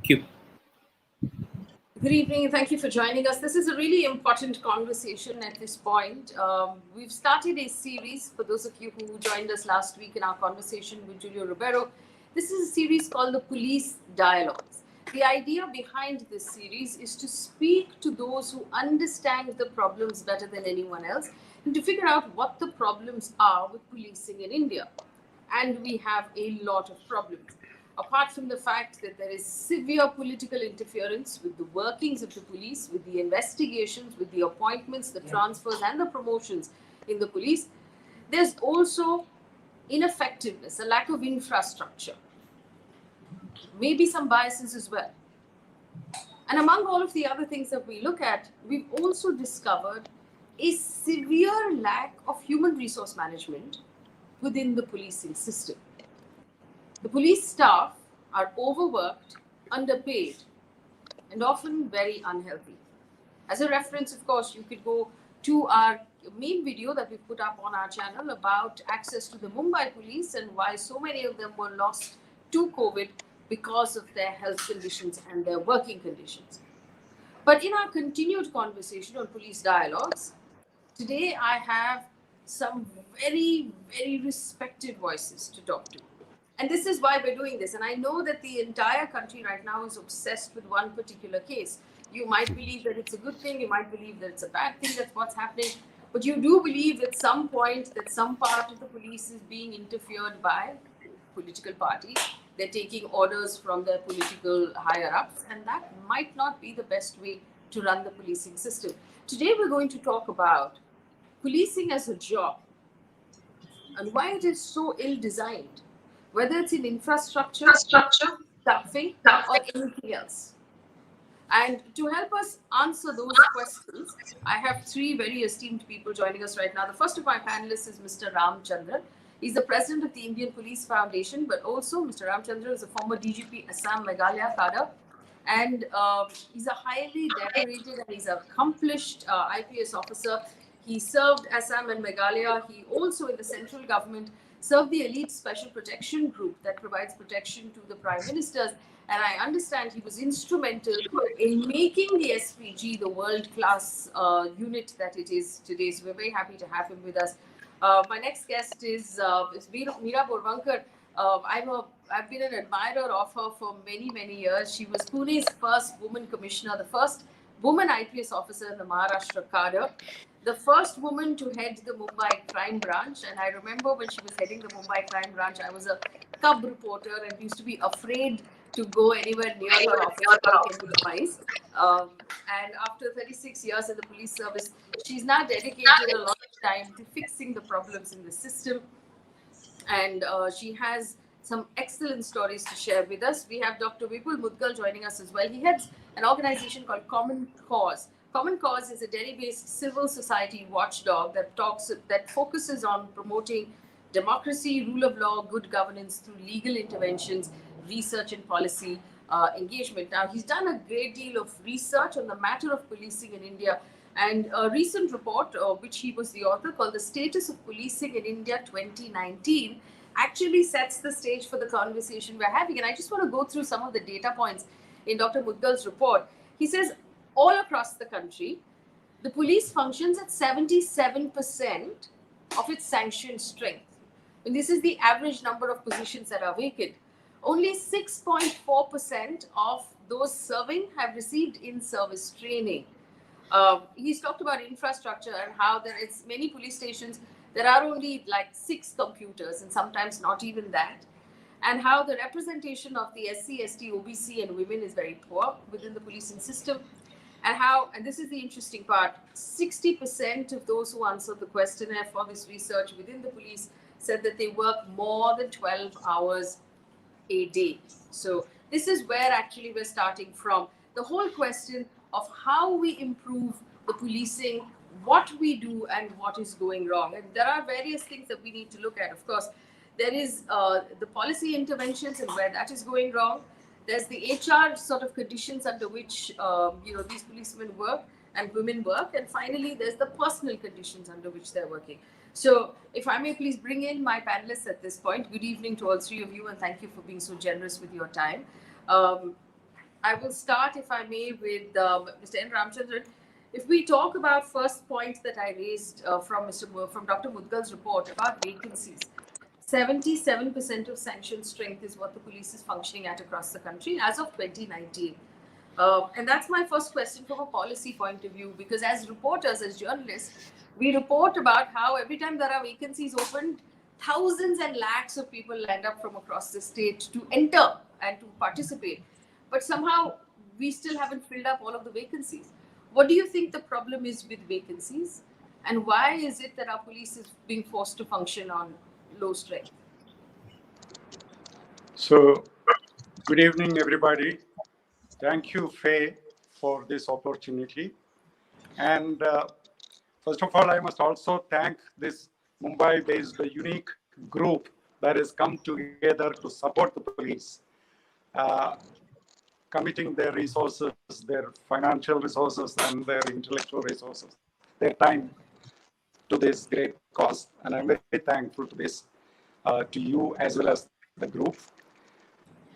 Thank you. Good evening. Thank you for joining us. This is a really important conversation at this point. We've started a series, for those of you who joined us last week in our conversation with Julio Ribeiro. This is a series called the Police Dialogues. The idea behind this series is to speak to those who understand the problems better than anyone else and to figure out what the problems are with policing in India. And we have a lot of problems. Apart from the fact that there is severe political interference with the workings of the police, with the investigations, with the appointments, the transfers, and the promotions in the police, there's also ineffectiveness, a lack of infrastructure, maybe some biases as well. And among all of the other things that we look at, we've also discovered a severe lack of human resource management within the policing system. The police staff are overworked, underpaid, and often very unhealthy. As a reference, of course, you could go to our main video that we put up on our channel about access to the Mumbai police and why so many of them were lost to COVID because of their health conditions and their working conditions. But in our continued conversation on police dialogues, today I have some very, very respected voices to talk to. And this is why we're doing this. And I know that the entire country right now is obsessed with one particular case. You might believe that it's a good thing. You might believe that it's a bad thing. That's what's happening. But you do believe at some point that some part of the police is being interfered by political parties. They're taking orders from their political higher-ups. And that might not be the best way to run the policing system. Today, we're going to talk about policing as a job and why it is so ill-designed, whether it's in infrastructure, staffing, or anything else. And to help us answer those questions, I have three very esteemed people joining us right now. The first of my panelists is Mr. N.Ramachandran. He's the president of the Indian Police Foundation, but also Mr. Ramachandran is a former DGP Assam Meghalaya cadre. And he's a highly decorated and he's an accomplished IPS officer. He served Assam and Meghalaya. He also, in the central government, served the elite special protection group that provides protection to the prime ministers. And I understand he was instrumental in making the SPG the world-class unit that it is today. So we're very happy to have him with us. My next guest is Meeran Borwankar. I've been an admirer of her for many, many years. She was Pune's first woman commissioner, the first woman IPS officer in the Maharashtra cadre, the first woman to head the Mumbai crime branch. And I remember when she was heading the Mumbai crime branch, I was a cub reporter and used to be afraid to go anywhere near her office into the mice. And after 36 years in the police service, she's now dedicated a lot of time to fixing the problems in the system. And she has some excellent stories to share with us. We have Dr. Vipul Mudgal joining us as well. He heads an organization called Common Cause. Common Cause is a Delhi-based civil society watchdog that focuses on promoting democracy, rule of law, good governance through legal interventions, research and policy engagement. Now, he's done a great deal of research on the matter of policing in India. And a recent report, which he was the author, called The Status of Policing in India 2019, actually sets the stage for the conversation we're having. And I just want to go through some of the data points in Dr. Mudgal's report. He says all across the country, the police functions at 77% of its sanctioned strength. And this is the average number of positions that are vacant. Only 6.4% of those serving have received in-service training. He's talked about infrastructure and how there is many police stations, there are only like 6 computers and sometimes not even that. And how the representation of the SC, ST, OBC and women is very poor within the policing system. And how, and this is the interesting part, 60% of those who answered the questionnaire for this research within the police said that they work more than 12 hours a day. So this is where actually we're starting from. The whole question of how we improve the policing, what we do and what is going wrong. And there are various things that we need to look at. Of course, there is the policy interventions and where that is going wrong. There's the HR sort of conditions under which these policemen work and women work. And finally, there's the personal conditions under which they're working. So if I may please bring in my panelists at this point. Good evening to all three of you and thank you for being so generous with your time. I will start, if I may, with Mr. N.Ramachandran. If we talk about first point that I raised from Dr. Mudgal's report about vacancies, 77% of sanctioned strength is what the police is functioning at across the country as of 2019. And that's my first question from a policy point of view, because as reporters, as journalists, we report about how every time there are vacancies opened, thousands and lakhs of people land up from across the state to enter and to participate. But somehow we still haven't filled up all of the vacancies. What do you think the problem is with vacancies? And why is it that our police is being forced to function on low strength? So, good evening, everybody. Thank you, Faye, for this opportunity. And first of all, I must also thank this Mumbai-based unique group that has come together to support the police, committing their resources, their financial resources, and their intellectual resources, their time to this great cause. And I'm very thankful to this, to you as well as the group.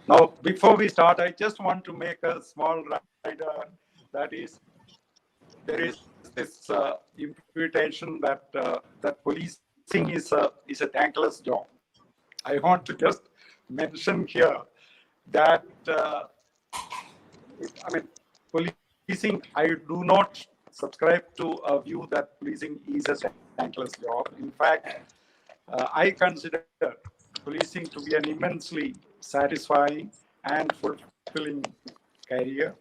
Now, before we start, I just want to make a small rider. That is, there is this imputation that that policing is a thankless job. I want to just mention here that policing. I do not subscribe to a view that policing is a thankless job. In fact, I consider policing to be an immensely satisfying and fulfilling career.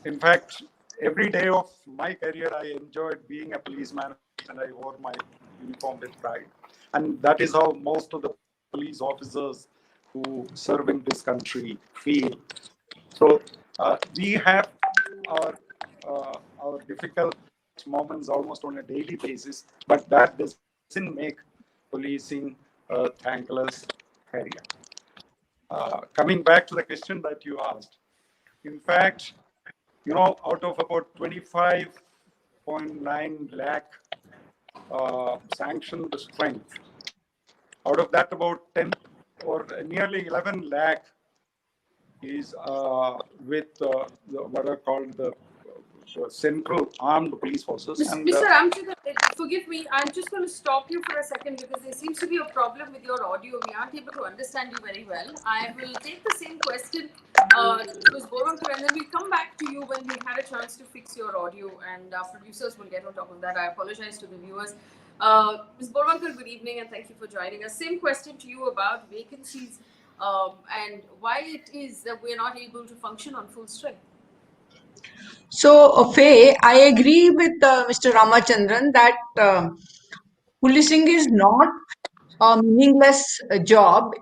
In fact, every day of my career, I enjoyed being a policeman and I wore my uniform with pride. And that is how most of the police officers who serve in this country feel. So we have our difficult moments almost on a daily basis, but that doesn't make policing a thankless career. Coming back to the question that you asked, in fact, out of about 25.9 lakh sanctioned strength, out of that about 10 or nearly 11 lakh is with what are called the Central Armed Police Forces. Mr. Ramachandran, forgive me, I'm just going to stop you for a second because there seems to be a problem with your audio. We aren't able to understand you very well. I will take the same question to Ms. Borwankar, and then we'll come back to you when we've had a chance to fix your audio, and our producers will get on top of that. I apologize to the viewers. Ms. Borwankar, good evening and thank you for joining us. Same question to you about vacancies and why it is that we're not able to function on full strength. So, Faye, I agree with Mr. Ramachandran that policing is not a meaningless job.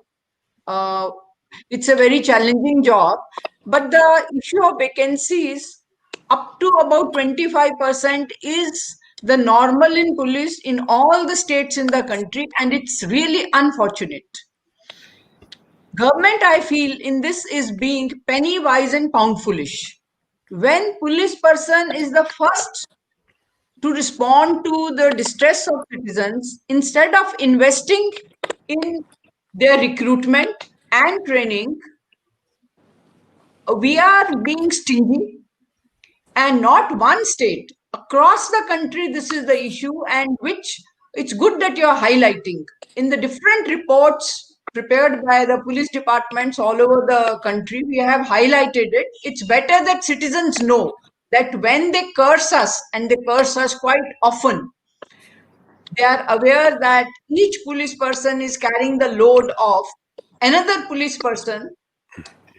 It's a very challenging job. But the issue of vacancies, up to about 25% is the normal in police in all the states in the country, and it's really unfortunate. Government, I feel, in this is being penny wise and pound foolish. When police person is the first to respond to the distress of citizens, instead of investing in their recruitment and training, we are being stingy. And not one state, across the country, this is the issue, and which it's good that you're highlighting. In the different reports prepared by the police departments all over the country, we have highlighted it. It's better that citizens know that when they curse us, and they curse us quite often, they are aware that each police person is carrying the load of another police person,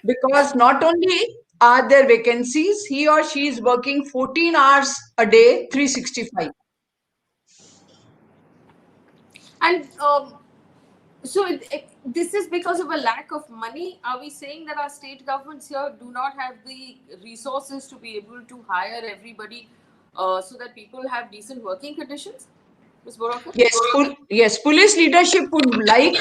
because not only are there vacancies, he or she is working 14 hours a day, 365. And so this is because of a lack of money. Are we saying that our state governments here do not have the resources to be able to hire everybody so that people have decent working conditions? Ms. Borwankar? Yes, police leadership would like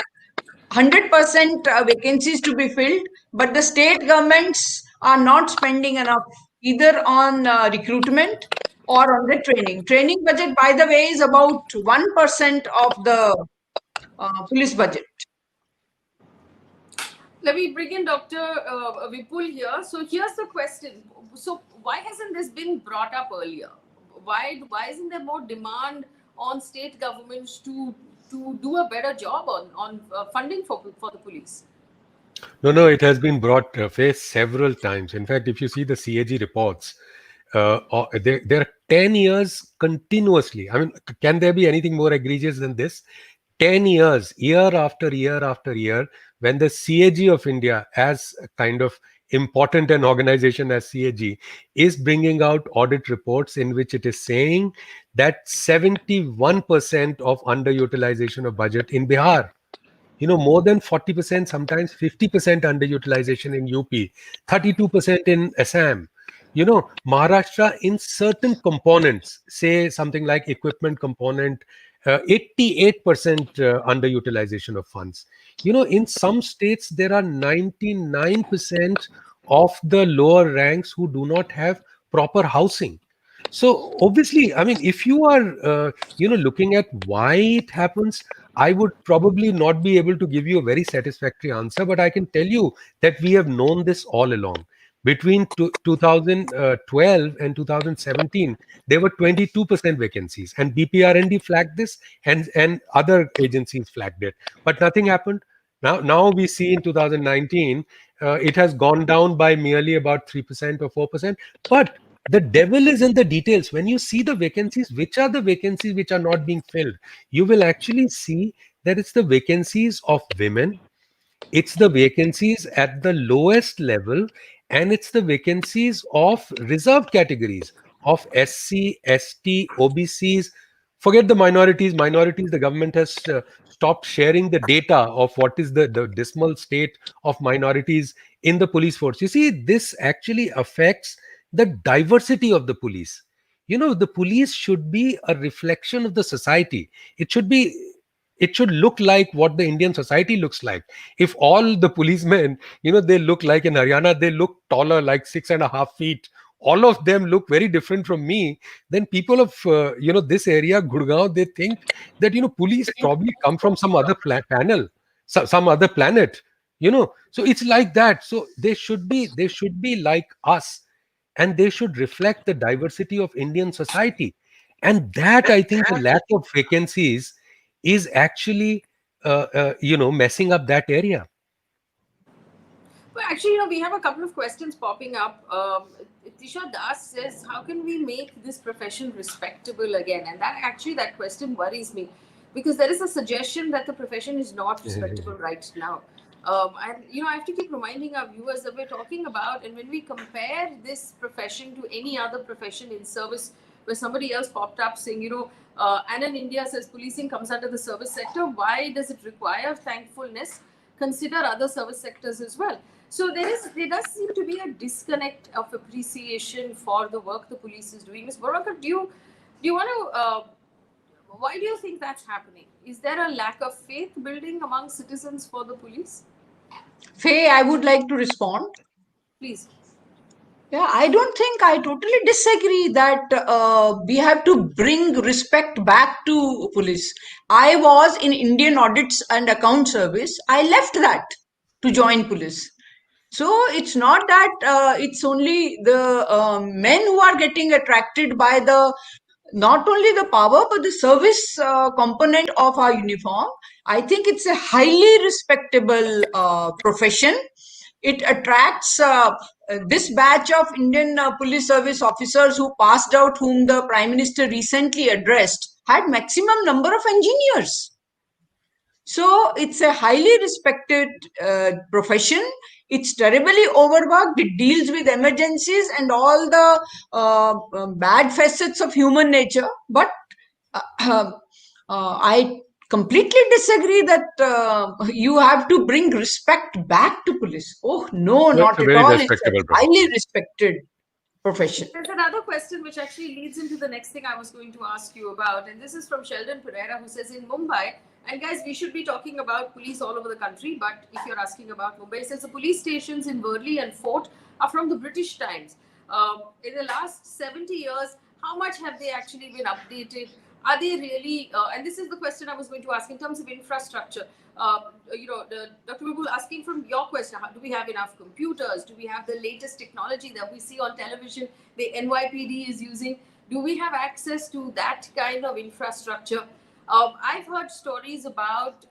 100% vacancies to be filled, but the state governments are not spending enough either on recruitment or on the training. Training budget, by the way, is about 1% of the police budget. Let me bring in Dr. Vipul here. So here's the question. So why hasn't this been brought up earlier? Why isn't there more demand on state governments to do a better job on funding for the police? No, it has been brought face several times. In fact, if you see the CAG reports, there are 10 years continuously. I mean, can there be anything more egregious than this? 10 years, year after year after year, when the CAG of India, as a kind of important an organization as CAG, is bringing out audit reports in which it is saying that 71% of underutilization of budget in Bihar, more than 40%, sometimes 50% underutilization in UP, 32% in Assam. Maharashtra in certain components, say something like equipment component, 88% underutilization of funds. In some states, there are 99% of the lower ranks who do not have proper housing. So obviously, I mean, if you are, looking at why it happens, I would probably not be able to give you a very satisfactory answer, but I can tell you that we have known this all along. Between 2012 and 2017, there were 22% vacancies, and BPRND flagged this, and other agencies flagged it, but nothing happened. Now we see in 2019, it has gone down by merely about 3% or 4%. But the devil is in the details. When you see the vacancies, which are the vacancies which are not being filled, you will actually see that it's the vacancies of women, it's the vacancies at the lowest level, and it's the vacancies of reserved categories of SC, ST, OBCs. Forget the minorities. Minorities, the government has stopped sharing the data of what is the dismal state of minorities in the police force. You see, this actually affects the diversity of the police. The police should be a reflection of the society. It should look like what the Indian society looks like. If all the policemen, they look like in Haryana, they look taller, like 6.5 feet. All of them look very different from me. Then people of this area, Gurgaon, they think that police probably come from some other panel, some other planet. So it's like that. So they should be like us, and they should reflect the diversity of Indian society. And that, I think, the lack of vacancies is actually messing up that area. Well, actually, we have a couple of questions popping up. Tisha Das says, how can we make this profession respectable again? And that question worries me, because there is a suggestion that the profession is not respectable right now. And, I have to keep reminding our viewers that we're talking about, and when we compare this profession to any other profession in service, where somebody else popped up saying, and in India says policing comes under the service sector, why does it require thankfulness? Consider other service sectors as well. So there does seem to be a disconnect of appreciation for the work the police is doing. Ms. Borwankar, do you want to? Why do you think that's happening? Is there a lack of faith building among citizens for the police? Faye, I would like to respond. Please. Yeah, I don't think, I totally disagree that we have to bring respect back to police. I was in Indian Audits and Account Service. I left that to join police. So it's not that it's only the men who are getting attracted by not only the power but the service component of our uniform. I think it's a highly respectable profession. It attracts this batch of Indian police service officers who passed out, whom the Prime Minister recently addressed, had maximum number of engineers. So it's a highly respected profession. It's terribly overworked. It deals with emergencies and all the bad facets of human nature. But I completely disagree that you have to bring respect back to police. Oh, no, That's not a at very all. It's a respectable highly profession. respected profession. There's another question which actually leads into the next thing I was going to ask you about. And this is from Sheldon Pereira, who says, in Mumbai, and guys, we should be talking about police all over the country, but if you're asking about Mumbai, it says the police stations in Worli and Fort are from the British times. In the last 70 years, how much have they actually been updated? are they really, and this is the question I was going to ask in terms of infrastructure. Dr. Vipul, asking from your question, do we have enough computers? Do we have the latest technology that we see on television, the NYPD is using? Do we have access to that kind of infrastructure? I've heard stories about,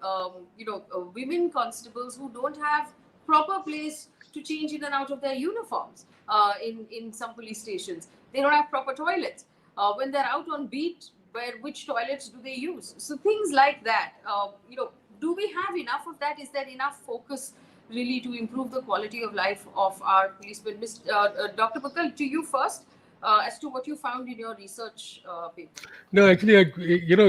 women constables who don't have proper place to change in and out of their uniforms in some police stations. They don't have proper toilets. When they're out on beat, which toilets do they use? So things like that. Do we have enough of that? Is there enough focus really to improve the quality of life of our policemen? Dr. Mudgal, to you first, as to what you found in your research paper. No, actually,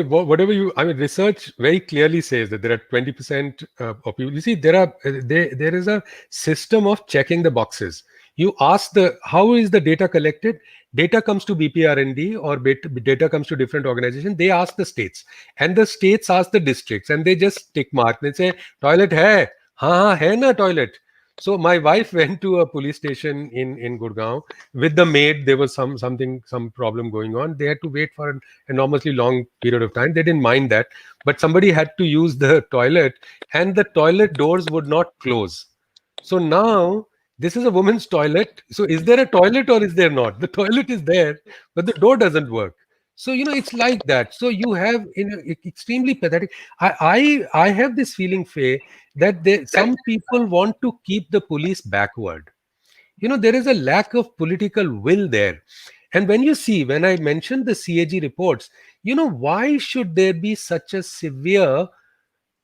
whatever I mean, research very clearly says that there are 20% of people. You see, there is a system of checking the boxes. You ask how is the data collected? Data comes to BPRND or data comes to different organizations. They ask the states, and the states ask the districts, and they just tick mark. They say, toilet hai? Ha, hai na toilet. So my wife went to a police station in Gurgaon with the maid. There was some problem going on. They had to wait for an enormously long period of time. They didn't mind that, but somebody had to use the toilet, and the toilet doors would not close. So now this is a woman's toilet. So is there a toilet or is there not? The toilet is there, but the door doesn't work. So it's like that. So you have extremely pathetic. I have this feeling, Faye, that some people want to keep the police backward. There is a lack of political will there. And when I mentioned the CAG reports, why should there be such a severe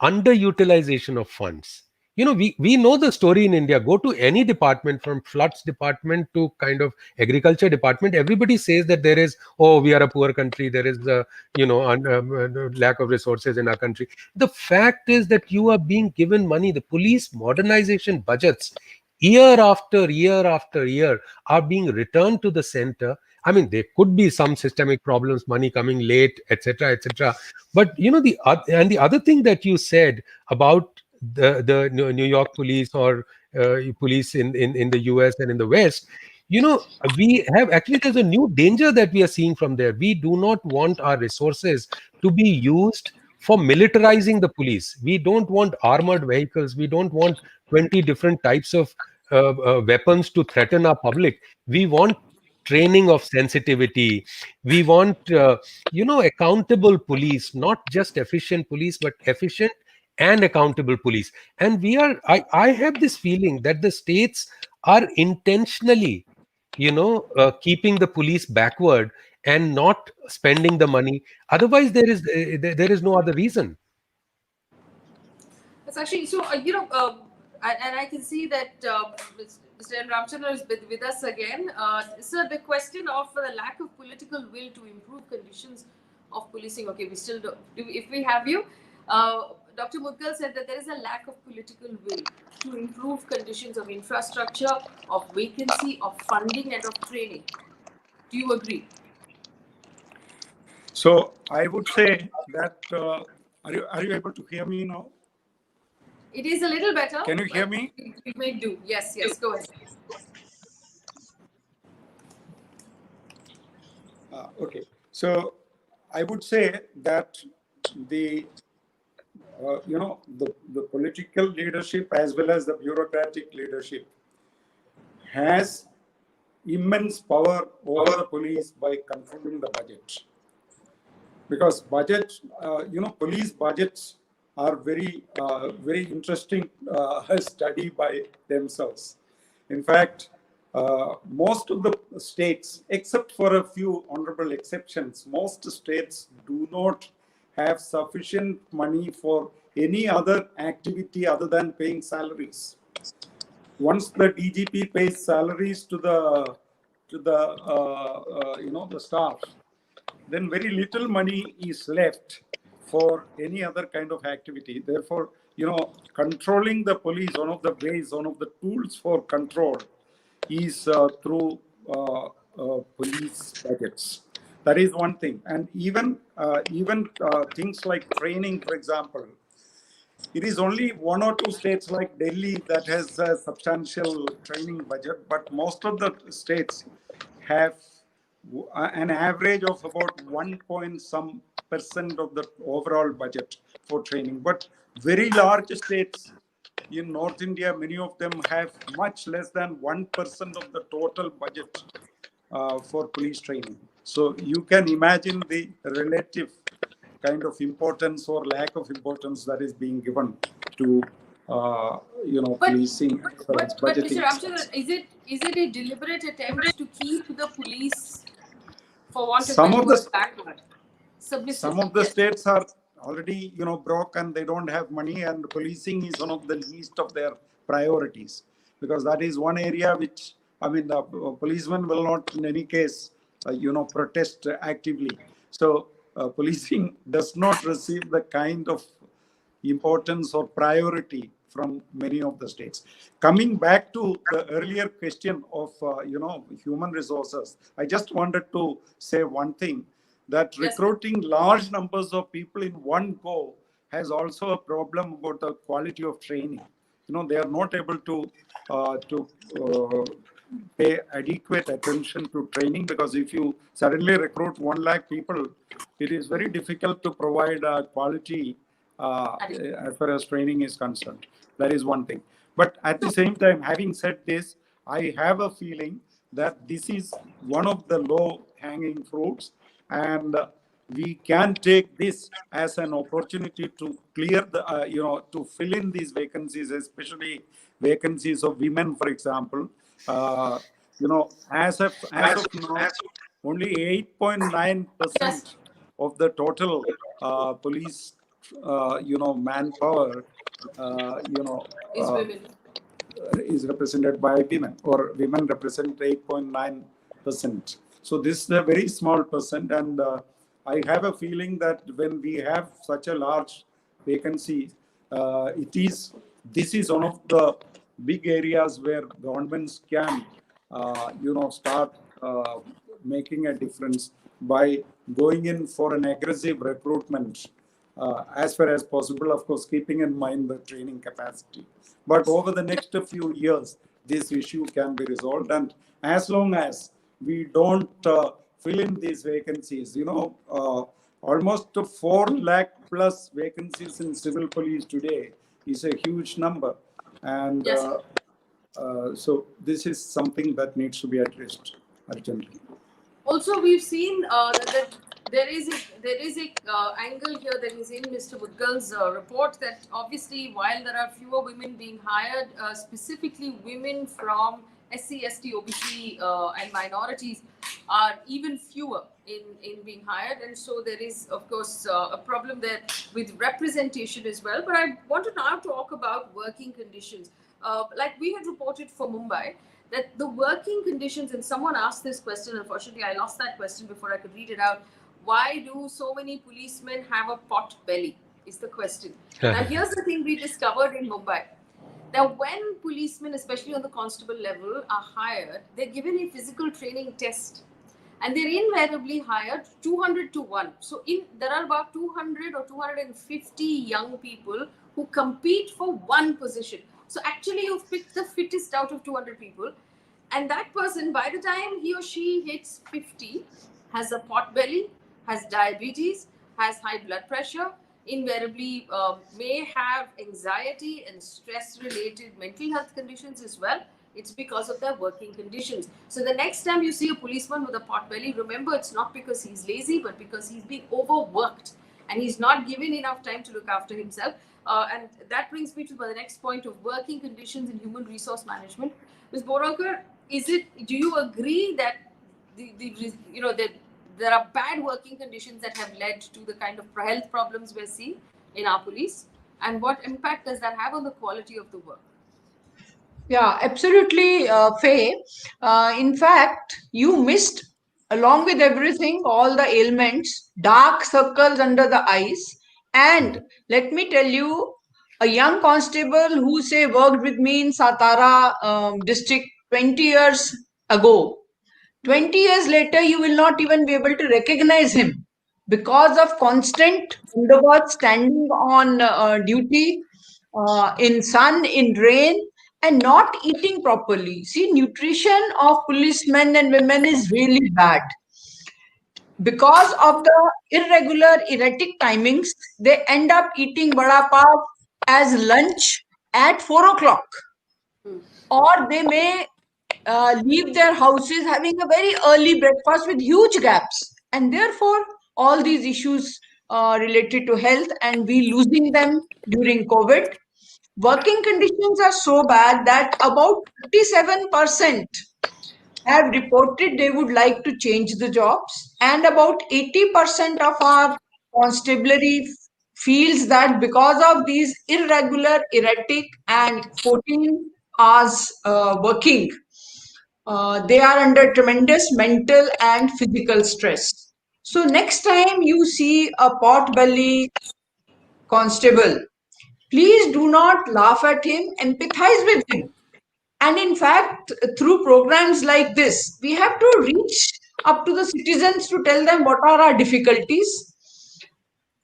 underutilization of funds? We know the story in India. Go to any department, from floods department to kind of agriculture department, everybody says that there is, oh, we are a poor country, there is a lack of resources in our country. The fact is that you are being given money. The police modernization budgets, year after year after year, are being returned to the center. I mean, there could be some systemic problems, money coming late, etc., etc. But the other thing that you said about the New York police or police in the US and in the West, we have actually, there's a new danger that we are seeing from there. We do not want our resources to be used for militarizing the police. We don't want armored vehicles. We don't want 20 different types of weapons to threaten our public. We want training of sensitivity. We want accountable police, not just efficient police, but efficient and accountable police. And I have this feeling that the states are intentionally keeping the police backward and not spending the money. Otherwise there is no other reason. That's actually so. And I can see that Mr. N.Ramachandran is with us again. Sir, the question of the lack of political will to improve conditions of policing. Okay, we still do. If we have you, Dr. Mudgal said that there is a lack of political will to improve conditions of infrastructure, of vacancy, of funding, and of training. Do you agree? So I would say that are you able to hear me now? It is a little better. Can you hear me? We may do. Yes, go ahead. Okay. So I would say that the political leadership as well as the bureaucratic leadership has immense power over the police by controlling the budget. Because police budgets are very interesting study by themselves. In fact, most of the states, except for a few honorable exceptions, most states do not have sufficient money for any other activity other than paying salaries. Once the DGP pays salaries to the staff, then very little money is left for any other kind of activity. Therefore, controlling the police, one of the tools for control is through police budgets. That is one thing. And even things like training, for example, it is only one or two states like Delhi that has a substantial training budget, but most of the states have an average of about 1 point some percent of the overall budget for training. But very large states in North India, many of them have much less than 1% of the total budget for police training. So you can imagine the relative kind of importance or lack of importance that is being given to policing as well as But budgeting. Mr. Ramachandran, is it a deliberate attempt to keep the police, for want of a word, backward, submissive? Some of the states are already broke and they don't have money, and policing is one of the least of their priorities, because that is one area which, I mean, the policemen will not in any case protest actively. So policing does not receive the kind of importance or priority from many of the states. Coming back to the earlier question of human resources, I just wanted to say one thing, that recruiting large numbers of people in one go has also a problem about the quality of training. They are not able to pay adequate attention to training, because if you suddenly recruit 1 lakh people, it is very difficult to provide quality as far as training is concerned. That is one thing. But at the same time, having said this, I have a feeling that this is one of the low-hanging fruits, and we can take this as an opportunity to clear the, to fill in these vacancies, especially vacancies of women, for example. As of now, only 8.9% of the total police, manpower, is represented by women, or women represent 8.9%. So this is a very small percent, and I have a feeling that when we have such a large vacancy, this is one of the big areas where governments can, start making a difference by going in for an aggressive recruitment as far as possible, of course, keeping in mind the training capacity. But over the next few years, this issue can be resolved. And as long as we don't fill in these vacancies, almost 4 lakh plus vacancies in civil police today is a huge number. And so this is something that needs to be addressed urgently. Also, we've seen that there is a angle here that is in Mr. Mudgal's report, that obviously while there are fewer women being hired, specifically women from SC, ST, OBC and minorities are even fewer in being hired, and so there is of course a problem there with representation as well. But I want to now talk about working conditions. Like we had reported for Mumbai, that the working conditions, and someone asked this question, unfortunately I lost that question before I could read it out. Why do so many policemen have a pot belly, is the question. Now here's the thing we discovered in Mumbai. Now when policemen, especially on the constable level, are hired, they're given a physical training test, and they're invariably hired 200 to 1. So there are about 200 or 250 young people who compete for one position. So actually you've picked the fittest out of 200 people, and that person, by the time he or she hits 50, has a pot belly, has diabetes, has high blood pressure, invariably may have anxiety and stress-related mental health conditions as well. It's because of their working conditions. So the next time you see a policeman with a pot belly, remember it's not because he's lazy, but because he's being overworked and he's not given enough time to look after himself. And that brings me to the next point of working conditions in human resource management. Ms. Borwankar, do you agree that that there are bad working conditions that have led to the kind of health problems we're seeing in our police? And what impact does that have on the quality of the work? Yeah, absolutely, Faye. In fact, you missed, along with everything, all the ailments, dark circles under the eyes. And let me tell you, a young constable who, say, worked with me in Satara district 20 years ago, 20 years later, you will not even be able to recognize him because of constant underwork, standing on duty in sun, in rain, and not eating properly. See, nutrition of policemen and women is really bad because of the irregular, erratic timings, they end up eating vada pav as lunch at 4 o'clock. Or they may leave their houses having a very early breakfast with huge gaps. And therefore, all these issues related to health and we losing them during COVID. Working conditions are so bad that about 57% have reported they would like to change the jobs, and about 80% of our constabulary feels that because of these irregular, erratic, and 14 hours working, they are under tremendous mental and physical stress. So, next time you see a pot-belly constable, please do not laugh at him, empathize with him. And in fact, through programs like this, we have to reach up to the citizens to tell them what are our difficulties.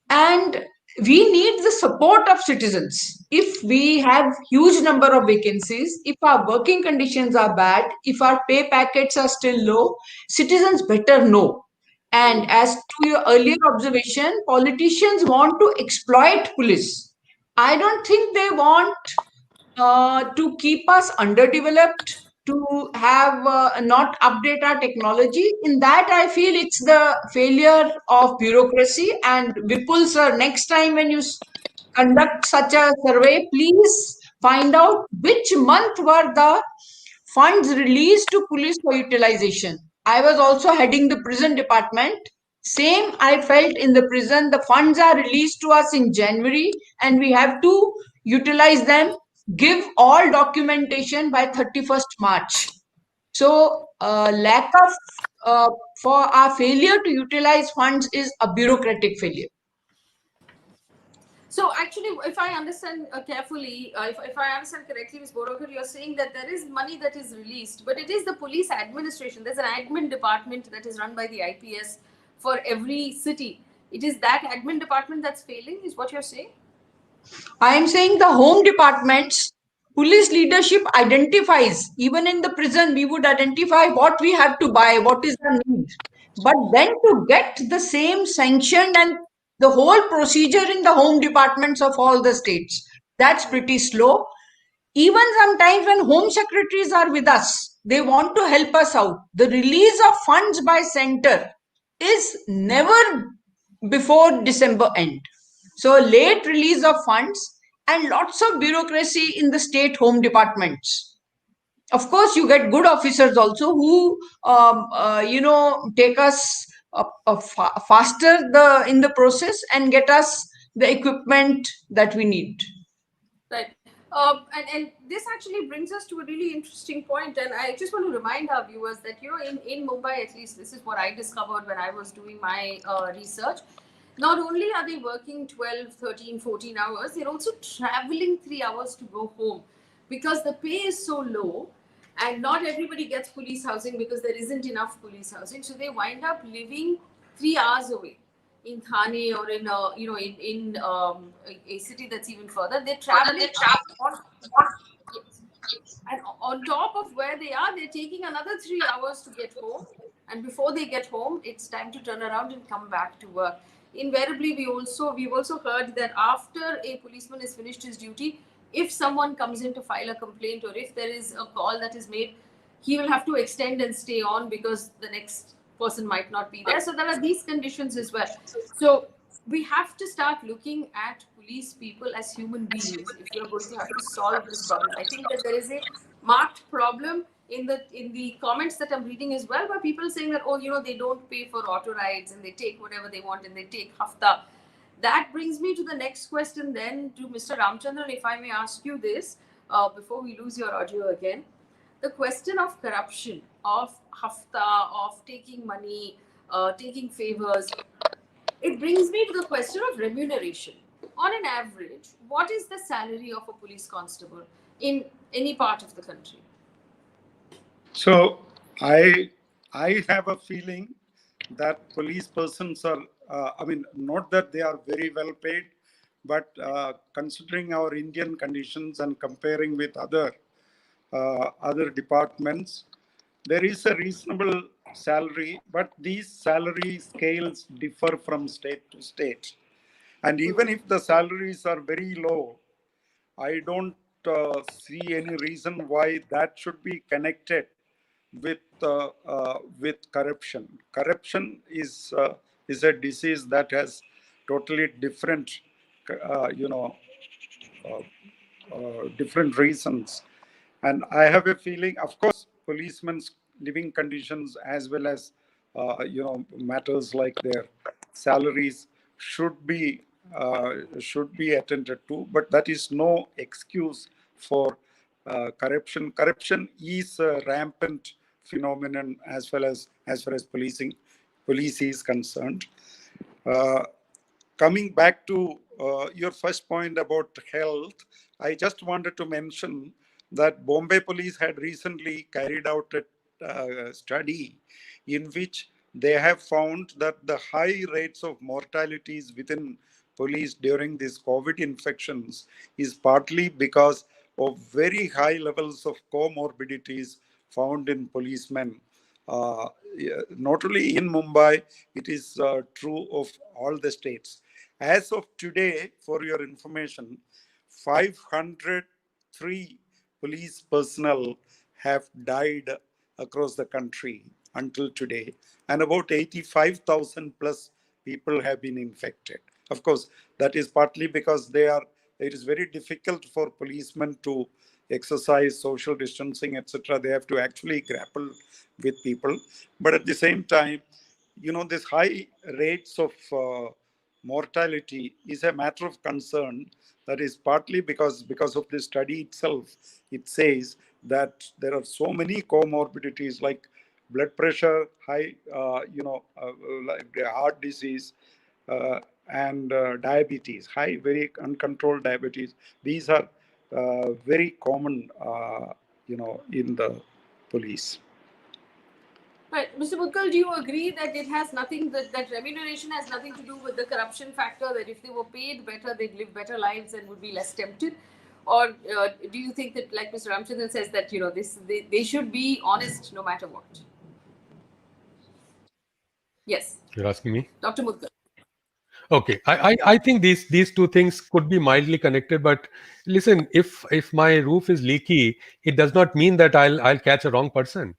And we need the support of citizens. If we have huge number of vacancies, if our working conditions are bad, if our pay packets are still low, citizens better know. And as to your earlier observation, politicians want to exploit police. I don't think they want to keep us underdeveloped, to have not update our technology. In that, I feel it's the failure of bureaucracy. And Vipul sir, next time when you conduct such a survey, please find out which month were the funds released to police for utilization. I was also heading the prison department. Same I felt in the prison. The funds are released to us in January and we have to utilize them, give all documentation by 31st March. So, lack of for our failure to utilize funds is a bureaucratic failure. So actually, if I understand carefully, if I understand correctly, Ms. Borwankar, you're saying that there is money that is released, but it is the police administration. There's an admin department that is run by the IPS for every city. It is that admin department that's failing, is what you're saying? I am saying the home departments, police leadership identifies, even in the prison, we would identify what we have to buy, what is the need. But then to get the same sanctioned and the whole procedure in the home departments of all the states, that's pretty slow. Even sometimes when home secretaries are with us, they want to help us out. The release of funds by center is never before December end. So late release of funds and lots of bureaucracy in the state home departments. Of course, you get good officers also who, take us faster in the process and get us the equipment that we need. Right. And this actually brings us to a really interesting point. And I just want to remind our viewers that, in Mumbai, at least, this is what I discovered when I was doing my research. Not only are they working 12, 13, 14 hours, they're also traveling 3 hours to go home because the pay is so low and not everybody gets police housing because there isn't enough police housing. So they wind up living 3 hours away in Thane or in a city that's even further. They're traveling and on top of where they are, they're taking another 3 hours to get home. And before they get home, it's time to turn around and come back to work. Invariably, we've also heard that after a policeman has finished his duty, if someone comes in to file a complaint or if there is a call that is made, he will have to extend and stay on because the next person might not be there. So there are these conditions as well. So we have to start looking at police people as human beings if you're going to have to solve this problem. I think that there is a marked problem in the comments that I'm reading as well, by people saying that, they don't pay for auto rides and they take whatever they want and they take hafta. That brings me to the next question then to Mr. Ramachandran, if I may ask you this before we lose your audio again. The question of corruption, of hafta, of taking money, taking favors, it brings me to the question of remuneration. On an average, what is the salary of a police constable in any part of the country? So I have a feeling that police persons are, not that they are very well paid, but considering our Indian conditions and comparing with other departments, there is a reasonable salary, but these salary scales differ from state to state. And even if the salaries are very low, I don't see any reason why that should be connected with corruption. Corruption is a disease that has totally different, you know, uh, different reasons. And I have a feeling, of course, policemen's living conditions as well as matters like their salaries should be attended to, but that is no excuse for corruption. Corruption is a rampant phenomenon as far as police is concerned. Uh, Coming back to your first point about health, I just wanted to mention that Bombay police had recently carried out a study in which they have found that the high rates of mortalities within police during these COVID infections is partly because of very high levels of comorbidities found in policemen. Not only in Mumbai, it is true of all the states. As of today, for your information, 503 police personnel have died across the country until today, and about 85,000 plus people have been infected. Of course, that is partly because it is very difficult for policemen to exercise social distancing, etc. They have to actually grapple with people. But at the same time, this high rates of mortality is a matter of concern. That is partly because of the study itself. It says that there are so many comorbidities like blood pressure, high, like heart disease, and diabetes, high, very uncontrolled diabetes. These are very common, in the police. Right. Mr. Mudgal, do you agree that it has nothing, that remuneration has nothing to do with the corruption factor, that if they were paid better, they'd live better lives and would be less tempted? Or do you think that, like Mr. Ramachandran says, that they should be honest no matter what? Yes. You're asking me? Dr. Mudgal. Okay, I think these two things could be mildly connected, but listen, if my roof is leaky, it does not mean that I'll catch a wrong person.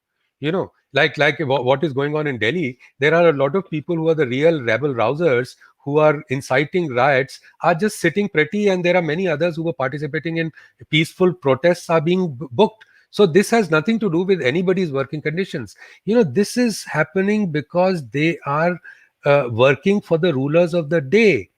Like what is going on in Delhi, there are a lot of people who are the real rebel rousers who are inciting riots are just sitting pretty, and there are many others who are participating in peaceful protests are being booked. So this has nothing to do with anybody's working conditions. This is happening because they are working for the rulers of the day,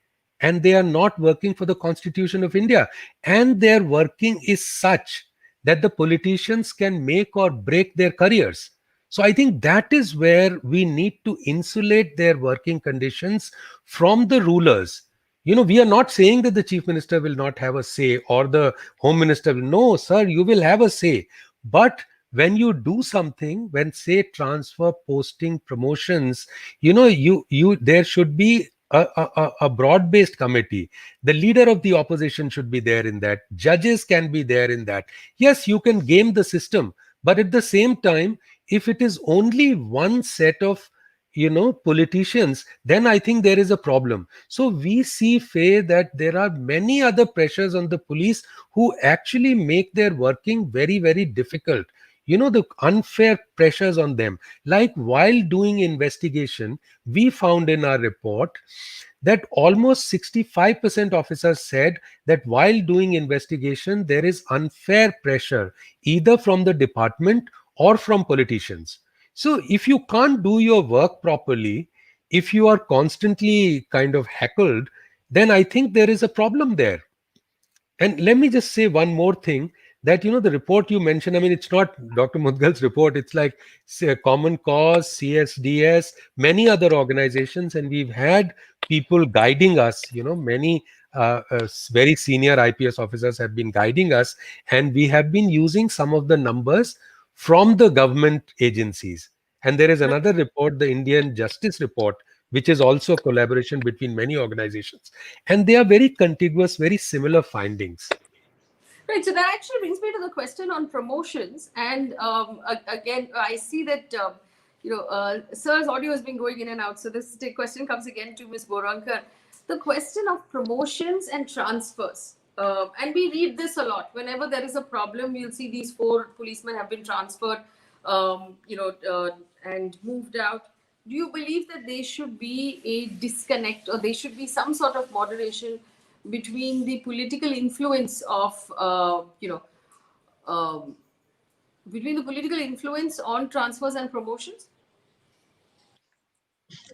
and they are not working for the Constitution of India, and their working is such that the politicians can make or break their careers. So I think that is where we need to insulate their working conditions from the rulers. We are not saying that the chief minister will not have a say or the home minister will. No, sir, you will have a say. But when you do something, when say transfer, posting, promotions, there should be a broad-based committee. The leader of the opposition should be there in that. Judges can be there in that. Yes, you can game the system, but at the same time, if it is only one set of politicians, then I think there is a problem. So we see, Faye, that there are many other pressures on the police who actually make their working very, very difficult. The unfair pressures on them. Like while doing investigation, we found in our report that almost 65% officers said that while doing investigation, there is unfair pressure either from the department or from politicians. So if you can't do your work properly, if you are constantly kind of heckled, then I think there is a problem there. And let me just say one more thing, that the report you mentioned, I mean, it's not Dr. Mudgal's report, it's like Common Cause, CSDS, many other organizations, and we've had people guiding us. Many very senior IPS officers have been guiding us, and we have been using some of the numbers from the government agencies. And there is another report, the Indian Justice Report, which is also a collaboration between many organizations. And they are very contiguous, very similar findings. Right, so that actually brings me to the question on promotions. And again, I see that Sir's audio has been going in and out. So this question comes again to Ms. Borwankar. The question of promotions and transfers. And we read this a lot. Whenever there is a problem, you'll see these 4 policemen have been transferred, and moved out. Do you believe that there should be a disconnect, or there should be some sort of moderation between the political influence of, um, between the political influence on transfers and promotions?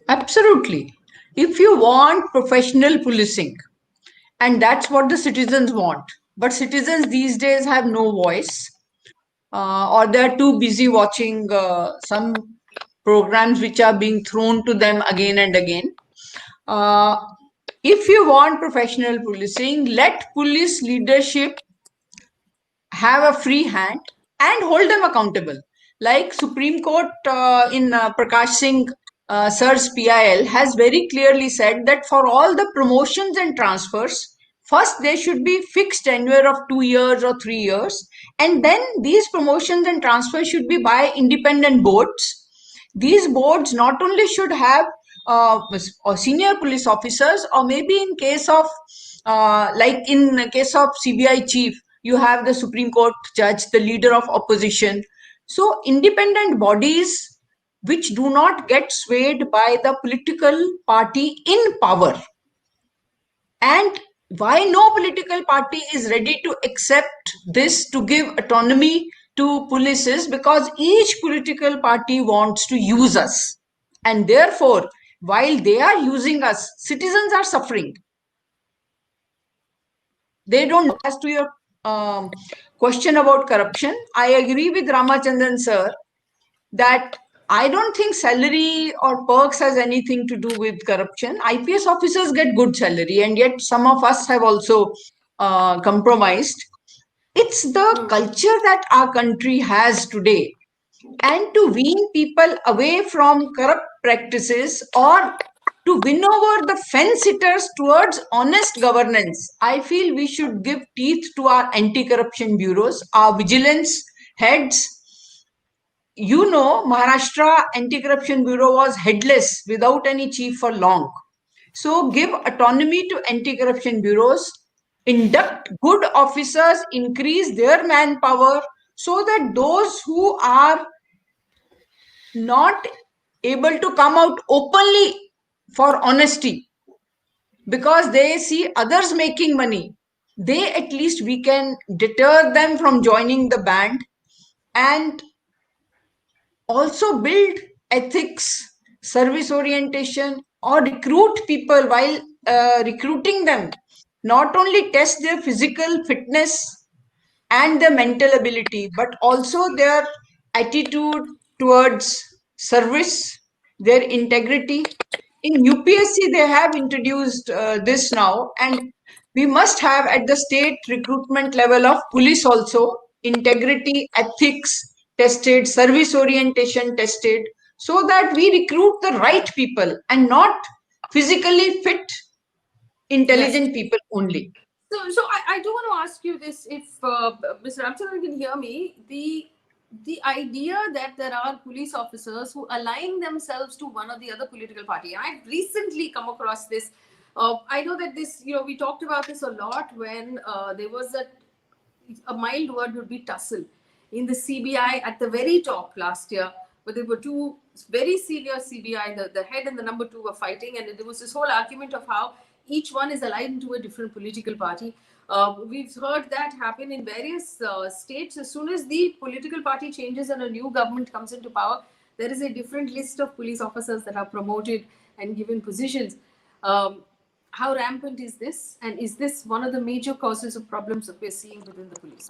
Absolutely. If you want professional policing, and that's what the citizens want, but citizens these days have no voice, or they're too busy watching some programs which are being thrown to them again and again. Uh, if you want professional policing, let police leadership have a free hand and hold them accountable. Like Supreme Court in Prakash Singh Sir's PIL has very clearly said that for all the promotions and transfers, first there should be fixed tenure of 2 years or 3 years, and then these promotions and transfers should be by independent boards. These boards not only should have senior police officers, or maybe in case of like in case of CBI chief, you have the Supreme Court judge, the leader of opposition. So independent bodies which do not get swayed by the political party in power. And why no political party is ready to accept this, to give autonomy to polices? Because each political party wants to use us. And therefore, while they are using us, citizens are suffering. They don't. As to your question about corruption, I agree with Ramachandran sir that I don't think salary or perks has anything to do with corruption. IPS officers get good salary, and yet some of us have also compromised. It's the culture that our country has today. And to wean people away from corrupt practices, or to win over the fence sitters towards honest governance, I feel we should give teeth to our anti corruption bureaus, our vigilance heads. Maharashtra Anti-Corruption Bureau was headless without any chief for long. So give autonomy to anti-corruption bureaus, induct good officers, increase their manpower, so that those who are not able to come out openly for honesty because they see others making money, they at least we can deter them from joining the band, and also build ethics, service orientation, or recruit people while recruiting them. Not only test their physical fitness and their mental ability, but also their attitude towards service, their integrity. In UPSC, they have introduced this now, and we must have at the state recruitment level of police also integrity, ethics tested, service orientation tested, so that we recruit the right people and not physically fit, Yes. intelligent people only. So I do want to ask you this: if Mr. Ramachandran can hear me, the idea that there are police officers who align themselves to one or the other political party, and I've recently come across this. I know that this, we talked about this a lot when there was a mild word would be tussle in the CBI at the very top last year, but there were 2 very senior CBI, the head and the number 2 were fighting, and there was this whole argument of how each one is aligned to a different political party. We've heard that happen in various states. As soon as the political party changes and a new government comes into power, there is a different list of police officers that are promoted and given positions. How rampant is this? And is this one of the major causes of problems that we're seeing within the police?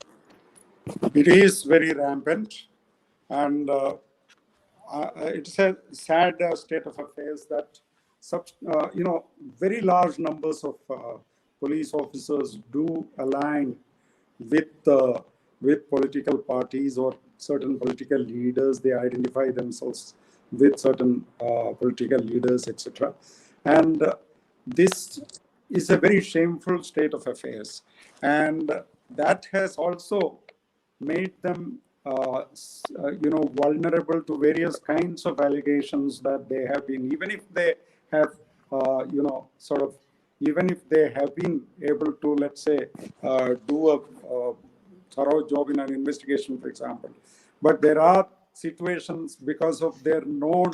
It is very rampant, and it's a sad state of affairs that very large numbers of police officers do align with political parties or certain political leaders. They identify themselves with certain political leaders, etc. And this is a very shameful state of affairs, and that has also made them vulnerable to various kinds of allegations that they have been, even if they have, even if they have been able to, let's say, do a thorough job in an investigation, for example. But there are situations because of their known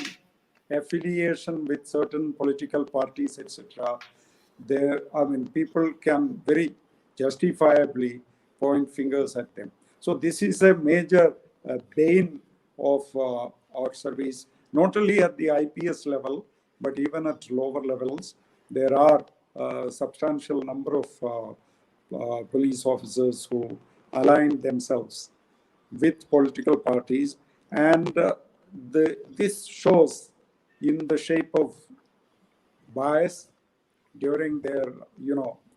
affiliation with certain political parties, etc. People can very justifiably point fingers at them. So this is a major bane of our service, not only at the IPS level, but even at lower levels. There are a substantial number of police officers who align themselves with political parties, and this shows in the shape of bias during their,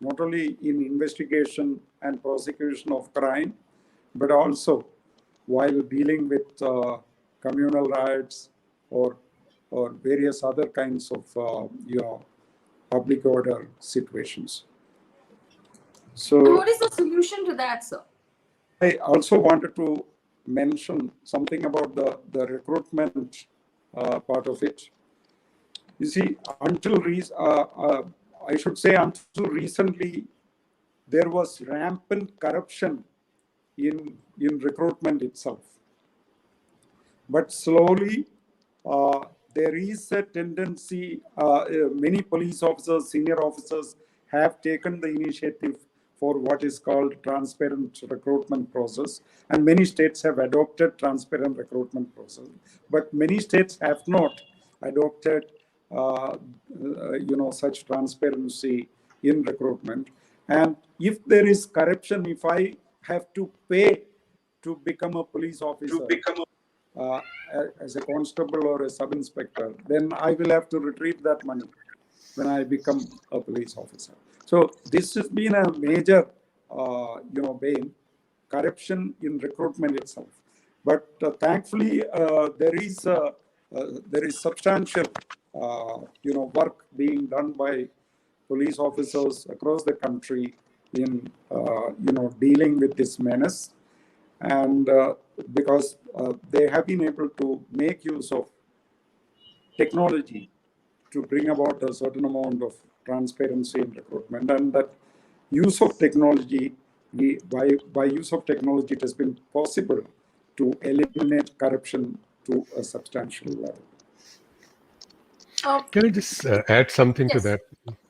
not only in investigation and prosecution of crime, but also while dealing with communal riots or various other kinds of, public order situations. So what is the solution to that, sir? I also wanted to mention something about the recruitment part of it. You see, I should say until recently, there was rampant corruption in recruitment itself. But slowly, there is a tendency, many police officers, senior officers have taken the initiative for what is called transparent recruitment process. And many states have adopted transparent recruitment process. But many states have not adopted, such transparency in recruitment. And if there is corruption, if I have to pay to become a police officer, as a constable or a sub-inspector, then I will have to retrieve that money when I become a police officer. So this has been a major, bane, corruption in recruitment itself. But thankfully, there is substantial, work being done by police officers across the country in, dealing with this menace. And because they have been able to make use of technology to bring about a certain amount of transparency in recruitment, and that use of technology, by use of technology, it has been possible to eliminate corruption to a substantial level. Can I just add something to that?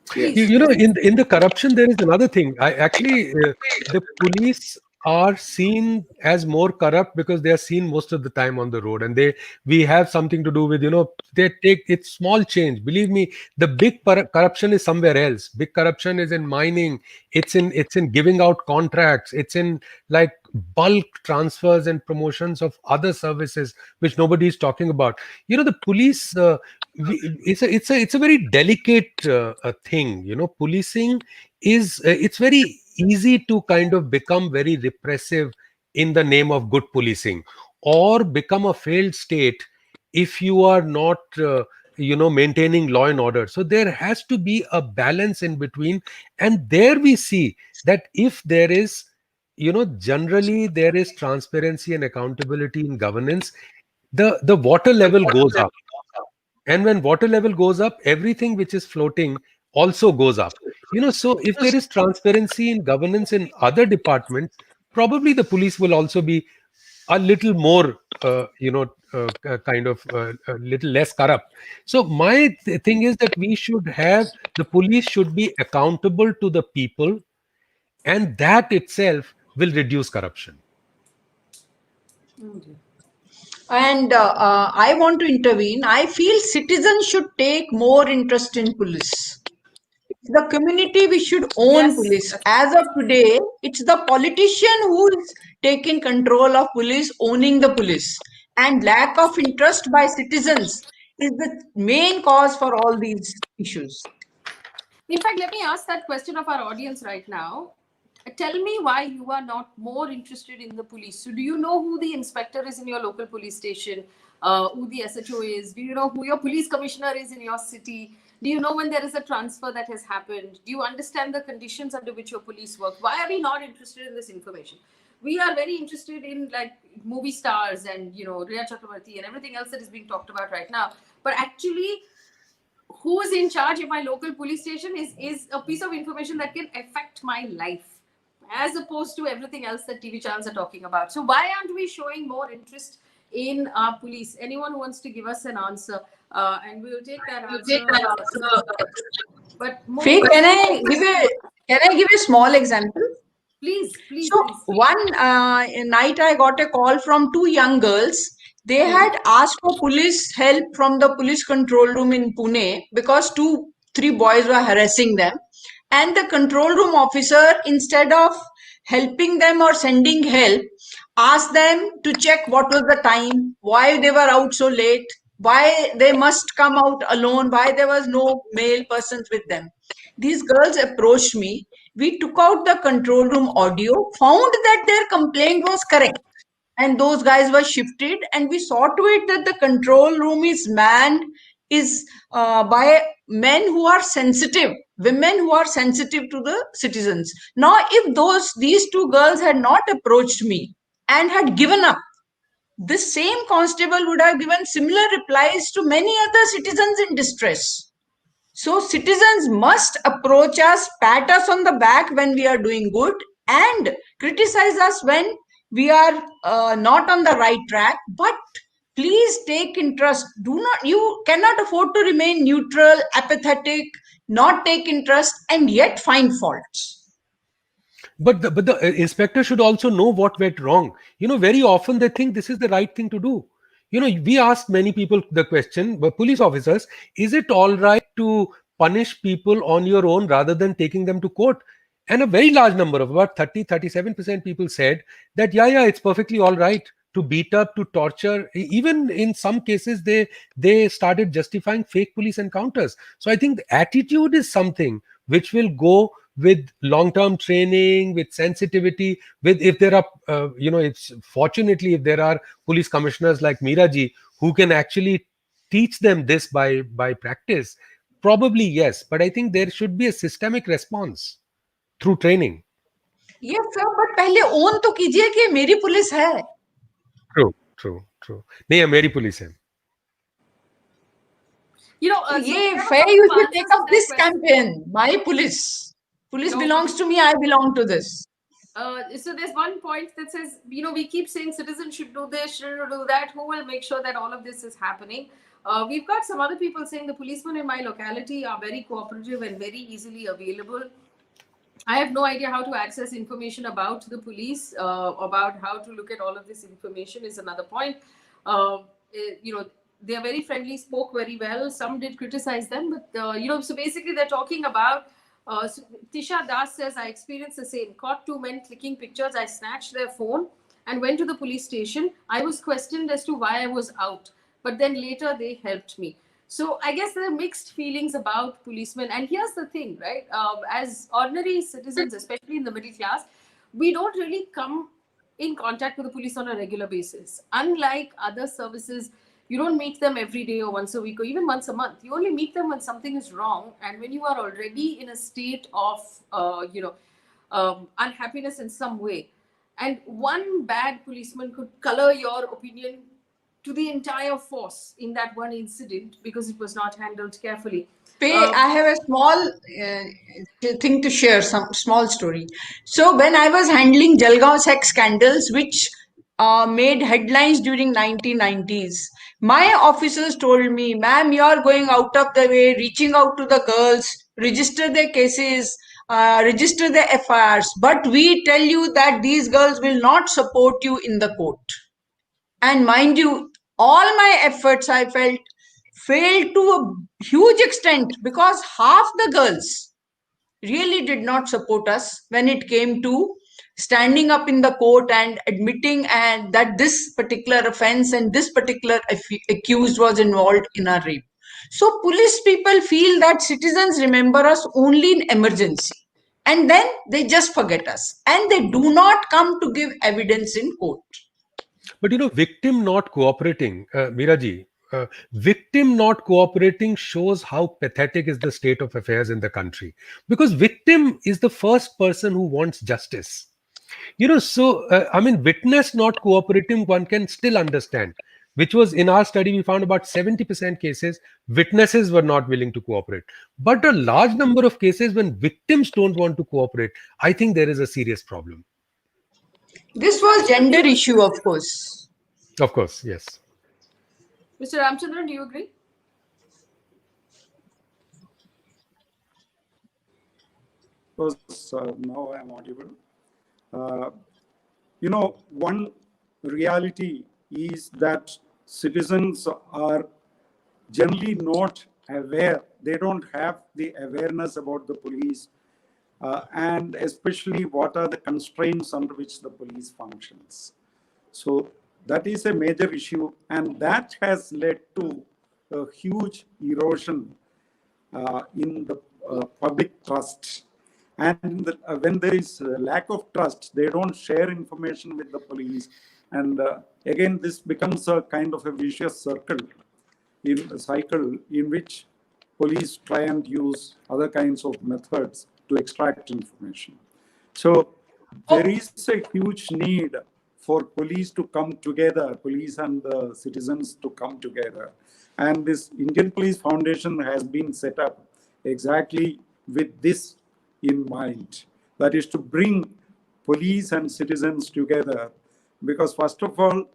Please. In the corruption, there is another thing. The police are seen as more corrupt because they are seen most of the time on the road, and we have something to do with, they take it's small change. Believe me, the big corruption is somewhere else. Big corruption is in mining. It's in giving out contracts. It's in like bulk transfers and promotions of other services which nobody is talking about. The police. It's a very delicate thing. Policing is it's very easy to kind of become very repressive in the name of good policing, or become a failed state if you are not maintaining law and order. So there has to be a balance in between, and there we see that if there is, generally there is transparency and accountability in governance, the water level goes up. And when water level goes up, everything which is floating also goes up. So if there is transparency in governance in other departments, probably the police will also be a little more, a little less corrupt. So my thing is that the police should be accountable to the people, and that itself will reduce corruption. And I want to intervene. I feel citizens should take more interest in police. It's the community we should own police. As of today, it's the politician who is taking control of police, owning the police. And lack of interest by citizens is the main cause for all these issues. In fact, let me ask that question of our audience right now. Tell me why you are not more interested in the police. So do you know who the inspector is in your local police station? Who the SHO is? Do you know who your police commissioner is in your city? Do you know when there is a transfer that has happened? Do you understand the conditions under which your police work? Why are we not interested in this information? we are very interested in like movie stars and Riya Chakrabarti and everything else that is being talked about right now. But actually, who is in charge of my local police station is a piece of information that can affect my life, as opposed to everything else that TV channels are talking about. So why aren't we showing more interest in our police? Anyone who wants to give us an answer, and we'll take that answer. But more Faye, can I give a small example? please, please, So please. one night I got a call from two young girls. They had asked for police help from the police control room in Pune because three boys were harassing them. And the control room officer, instead of helping them or sending help, asked them to check what was the time, why they were out so late, why they must come out alone, why there was no male persons with them. These girls approached me. We took out the control room audio, found that their complaint was correct, and those guys were shifted. And we saw to it that the control room is manned by men who are sensitive, women who are sensitive to the citizens. Now, if these two girls had not approached me and had given up, this same constable would have given similar replies to many other citizens in distress. So citizens must approach us, pat us on the back when we are doing good, and criticize us when we are not on the right track. But please take interest. You cannot afford to remain neutral, apathetic, not take interest, and yet find faults. But the inspector should also know what went wrong. Very often they think this is the right thing to do. We asked many people the question, but police officers, is it all right to punish people on your own rather than taking them to court? And a very large number of about 37% people said that, yeah, it's perfectly all right to beat up, to torture. Even in some cases, they started justifying fake police encounters. So I think the attitude is something which will go with long-term training, with sensitivity, with if there are, it's fortunately if there are police commissioners like Meera who can actually teach them this by practice, probably yes. But I think there should be a systemic response through training. Yes, sir, but पहले own तो कीजिए कि मेरी police है. True. नहीं, मेरी police है. Faye, you should take up this campaign. My police. Police belongs to me. I belong to this. So there's one point that says, we keep saying citizens should do this, should do that. Who will make sure that all of this is happening? We've got some other people saying the policemen in my locality are very cooperative and very easily available. I have no idea how to access information about the police, about how to look at all of this information is another point. They are very friendly, spoke very well. Some did criticize them, but, so basically they're talking about, Tisha Das says, I experienced the same. Caught two men clicking pictures. I snatched their phone and went to the police station. I was questioned as to why I was out, but then later they helped me. So I guess there are mixed feelings about policemen. And here's the thing, right? As ordinary citizens, especially in the middle class, we don't really come in contact with the police on a regular basis. Unlike other services, you don't meet them every day or once a week or even once a month. You only meet them when something is wrong and when you are already in a state of, unhappiness in some way. And one bad policeman could color your opinion to the entire force in that one incident because it was not handled carefully. I have a small thing to share, some small story. So when I was handling Jalgaon sex scandals, which made headlines during 1990s, my officers told me, ma'am, you are going out of the way, reaching out to the girls, register their cases, register their FIRs, but we tell you that these girls will not support you in the court. And mind you, all my efforts, I felt, failed to a huge extent because half the girls really did not support us when it came to standing up in the court and admitting that this particular offense and this particular accused was involved in a rape. So police people feel that citizens remember us only in emergency and then they just forget us and they do not come to give evidence in court. But victim not cooperating, Meera victim not cooperating shows how pathetic is the state of affairs in the country. Because victim is the first person who wants justice. I mean, witness not cooperating, one can still understand, which was in our study, we found about 70% cases, witnesses were not willing to cooperate. But a large number of cases when victims don't want to cooperate, I think there is a serious problem. This was gender issue, of course. Of course, yes. Mr. Ramachandran, do you agree? Because now I'm audible. Uh, one reality is that citizens are generally not aware. They don't have the awareness about the police, and especially what are the constraints under which the police functions. So that is a major issue, and that has led to a huge erosion in the public trust. And when there is a lack of trust, they don't share information with the police. And again, this becomes a kind of a vicious circle, in a cycle in which police try and use other kinds of methods to extract information. So there is a huge need for police to come together, police and the citizens to come together. And this Indian Police Foundation has been set up exactly with this in mind. That is to bring police and citizens together, because first of all,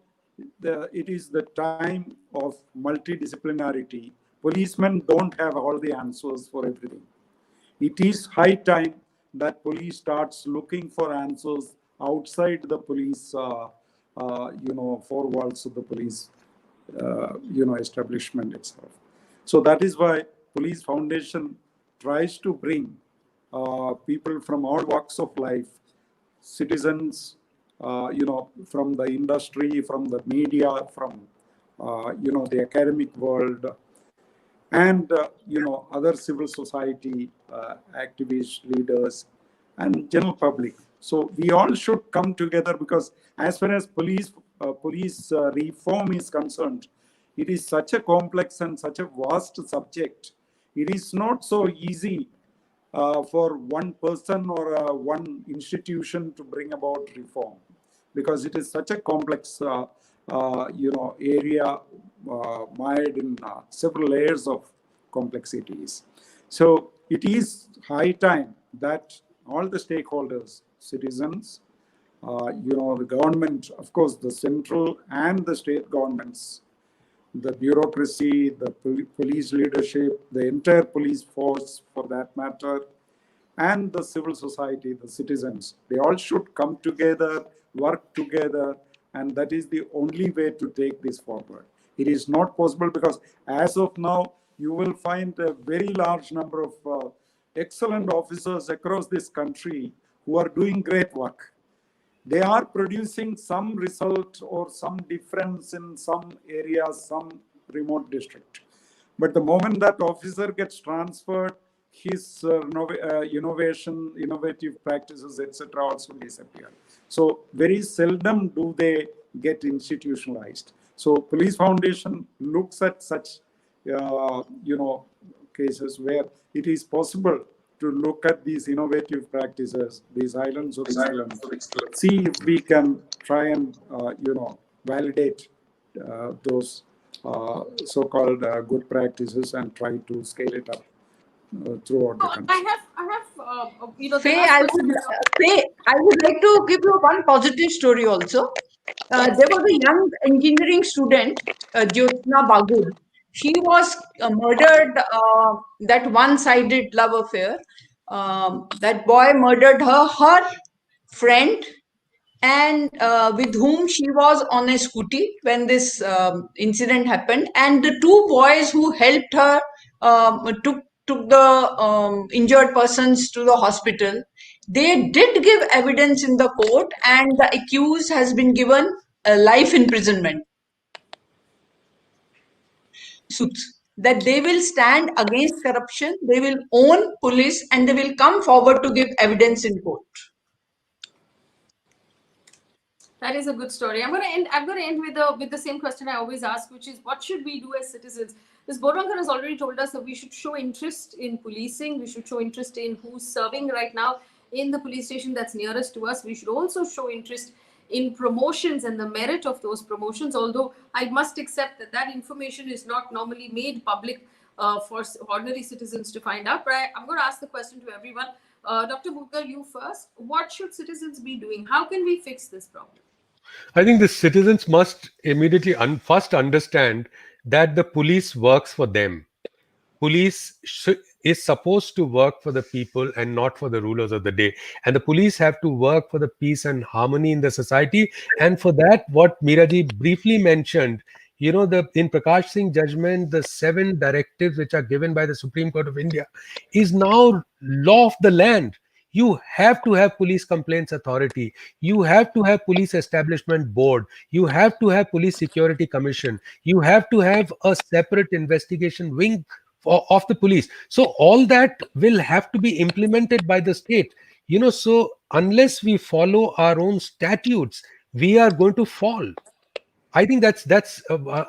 it is the time of multidisciplinarity. Policemen don't have all the answers for everything. It is high time that police starts looking for answers outside the police, four walls of the police, establishment itself. So that is why Police Foundation tries to bring people from all walks of life, citizens, from the industry, from the media, from, the academic world, and, other civil society activists, leaders, and general public. So we all should come together, because as far as police reform is concerned, it is such a complex and such a vast subject. It is not so easy for one person or one institution to bring about reform, because it is such a complex area mired in several layers of complexities. So it is high time that all the stakeholders, citizens, the government, of course, the central and the state governments, the bureaucracy, the police leadership, the entire police force for that matter, and the civil society, the citizens, they all should come together, work together, and that is the only way to take this forward. It is not possible, because as of now, you will find a very large number of excellent officers across this country who are doing great work. They are producing some result or some difference in some areas, some remote district. But the moment that officer gets transferred, his innovative practices, etc., also disappear. So very seldom do they get institutionalized. So Police Foundation looks at such, cases where it is possible to look at these innovative practices, these islands of excellence, see if we can try and, validate those so-called good practices and try to scale it up throughout the country. Faye, I would like to give you one positive story also. There was a young engineering student, Jyotsna Bagur. She was murdered, that one-sided love affair. That boy murdered her friend, and with whom she was on a scooty when this incident happened. And the two boys who helped her took the injured persons to the hospital. They did give evidence in the court, and the accused has been given a life imprisonment. Suits that they will stand against corruption, they will own police, and they will come forward to give evidence in court. That is a good story. I'm going to end with the same question I always ask, which is, what should we do as citizens? Ms. Borwankar has already told us that we should show interest in policing. We should show interest in who's serving right now. in the police station that's nearest to us. We should also show interest in promotions and the merit of those promotions, although I must accept that that information is not normally made public for ordinary citizens to find out. But I'm going to ask the question to everyone. Dr. Mudgal, you first. What should citizens be doing? How can we fix this problem? I think the citizens must immediately first understand that the police works for them. Police is supposed to work for the people and not for the rulers of the day. And the police have to work for the peace and harmony in the society. And for that, what Meeraji briefly mentioned, in Prakash Singh's judgment, the 7 directives which are given by the Supreme Court of India is now law of the land. You have to have police complaints authority. You have to have police establishment board. You have to have police security commission. You have to have a separate investigation wing of the police. So all that will have to be implemented by the state. So unless we follow our own statutes, we are going to fall. I think that's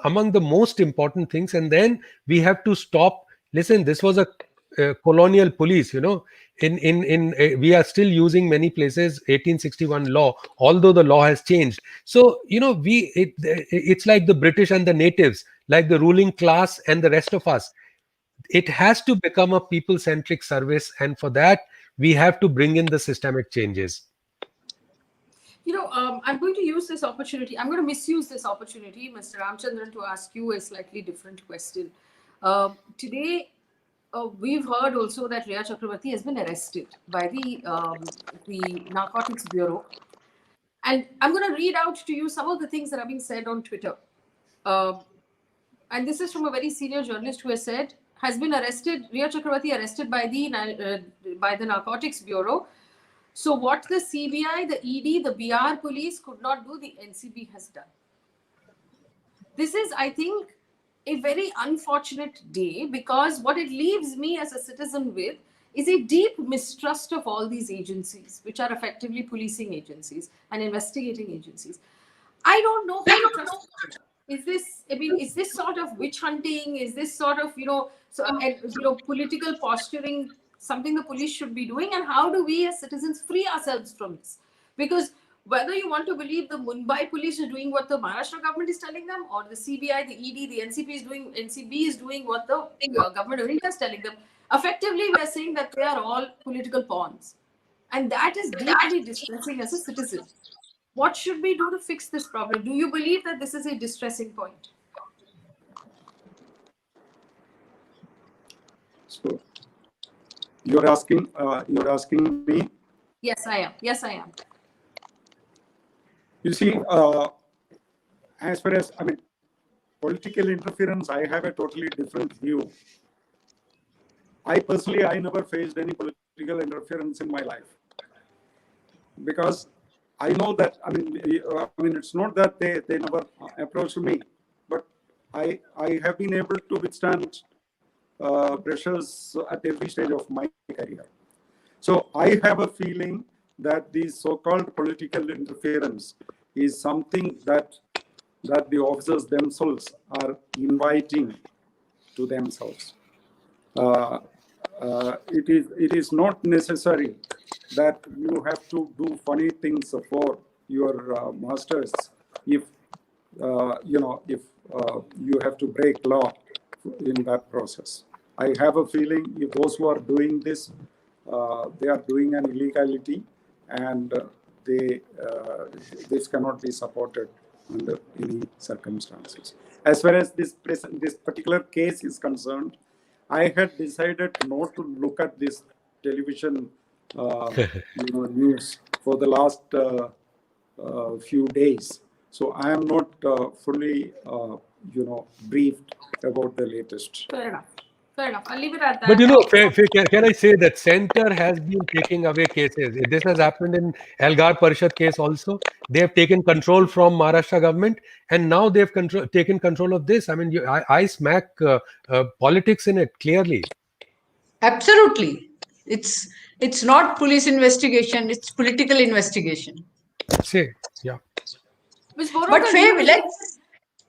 among the most important things. And then we have to stop. Listen, this was a colonial police. We are still using many places 1861 law, although the law has changed. So it's like the British and the natives, like the ruling class and the rest of us. It has to become a people-centric service, and for that we have to bring in the systemic changes. I'm going to use this opportunity. I'm going to misuse this opportunity, Mr. Ramachandran, to ask you a slightly different question. Today, we've heard also that Riya Chakrabarti has been arrested by the Narcotics Bureau. And I'm going to read out to you some of the things that are being said on Twitter. And this is from a very senior journalist who has said, has been arrested, Riya Chakrabarti arrested by the Narcotics Bureau. So what the CBI, the ED, the BR police could not do, the NCB has done. This is, I think, a very unfortunate day, because what it leaves me as a citizen with is a deep mistrust of all these agencies, which are effectively policing agencies and investigating agencies. I don't know who to trust. Is this sort of witch hunting? Is this sort of, political posturing something the police should be doing? And how do we as citizens free ourselves from this? Because whether you want to believe the Mumbai police is doing what the Maharashtra government is telling them, or the CBI, the ED, the NCB is doing what the government of India is telling them, effectively we are saying that they are all political pawns. And that is deeply distressing as a citizen. What should we do to fix this problem? Do you believe that this is a distressing point? So you're asking me? Yes, I am. You see, as far as political interference, I have a totally different view. I never faced any political interference in my life, because I know that, it's not that they never approached me, but I have been able to withstand pressures at every stage of my career. So I have a feeling that the so-called political interference is something that the officers themselves are inviting to themselves. It is not necessary that you have to do funny things for your masters if you have to break law in that process. I have a feeling if those who are doing this, they are doing an illegality, and this cannot be supported under any circumstances. As far as this particular case is concerned, I had decided not to look at this television news for the last few days. So I am not fully briefed about the latest. Fair enough. I'll leave it at that. But can I say that center has been taking away cases? This has happened in Elgar Parishad case also. They have taken control from Maharashtra government, and now they have taken control of this. I smack politics in it clearly. Absolutely. It's not police investigation, it's political investigation. Say, yeah. But Faye,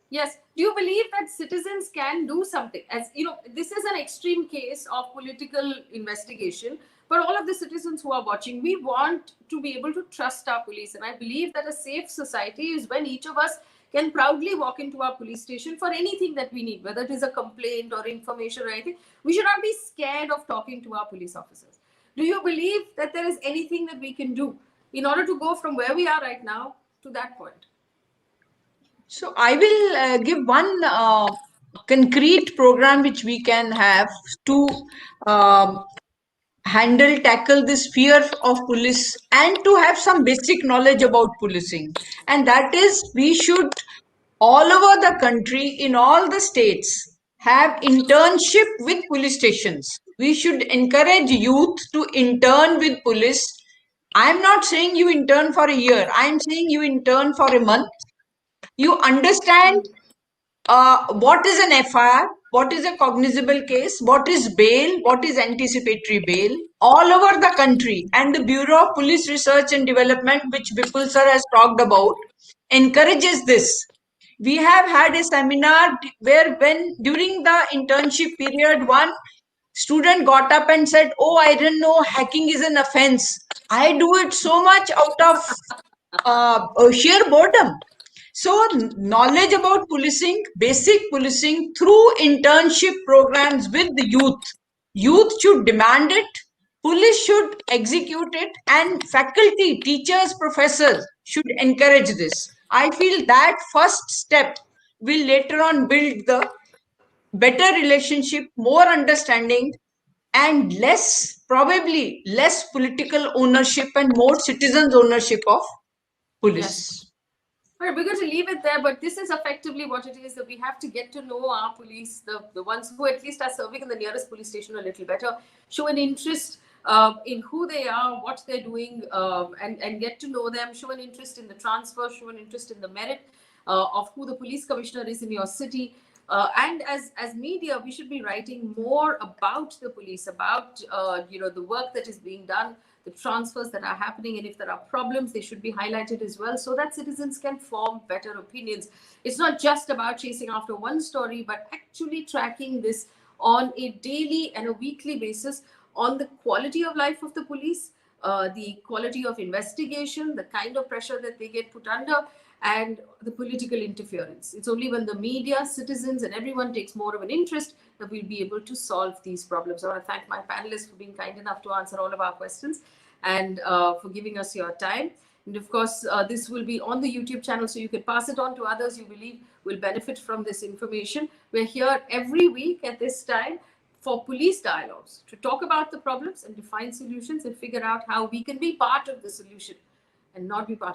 Yes. Do you believe that citizens can do something? As you know, this is an extreme case of political investigation, but all of the citizens who are watching, we want to be able to trust our police. And I believe that a safe society is when each of us can proudly walk into our police station for anything that we need, whether it is a complaint or information or anything. We should not be scared of talking to our police officers. Do you believe that there is anything that we can do in order to go from where we are right now to that point? So I will give one concrete program which we can have to um, tackle this fear of police and to have some basic knowledge about policing. And that is, we should all over the country, in all the states, have internship with police stations. We should encourage youth to intern with police. I'm not saying you intern for a year. I'm saying you intern for a month. You understand what is an FIR, what is a cognizable case, what is bail, what is anticipatory bail, all over the country. And the Bureau of Police Research and Development, which Vipul sir has talked about, encourages this. We have had a seminar where when during the internship period, one student got up and said, "Oh, I didn't know hacking is an offense. I do it so much out of sheer boredom." So, knowledge about policing, basic policing through internship programs with the youth. Youth should demand it, police should execute it, and faculty, teachers, professors should encourage this. I feel that first step will later on build the better relationship, more understanding, and probably less political ownership and more citizens' ownership of Yes. police. All right, we're going to leave it there, but this is effectively what it is, that we have to get to know our police, the ones who at least are serving in the nearest police station a little better, show an interest in who they are, what they're doing, and get to know them, show an interest in the transfer, show an interest in the merit of who the police commissioner is in your city. And as media, we should be writing more about the police, about the work that is being done, the transfers that are happening, and if there are problems, they should be highlighted as well, so that citizens can form better opinions. It's not just about chasing after one story, but actually tracking this on a daily and a weekly basis on the quality of life of the police, the quality of investigation, the kind of pressure that they get put under, and the political interference. It's only when the media, citizens, and everyone takes more of an interest that we'll be able to solve these problems. I want to thank my panelists for being kind enough to answer all of our questions and for giving us your time. And of course, this will be on the YouTube channel, so you can pass it on to others you believe will benefit from this information. We're here every week at this time for police dialogues to talk about the problems and define solutions and figure out how we can be part of the solution and not be part of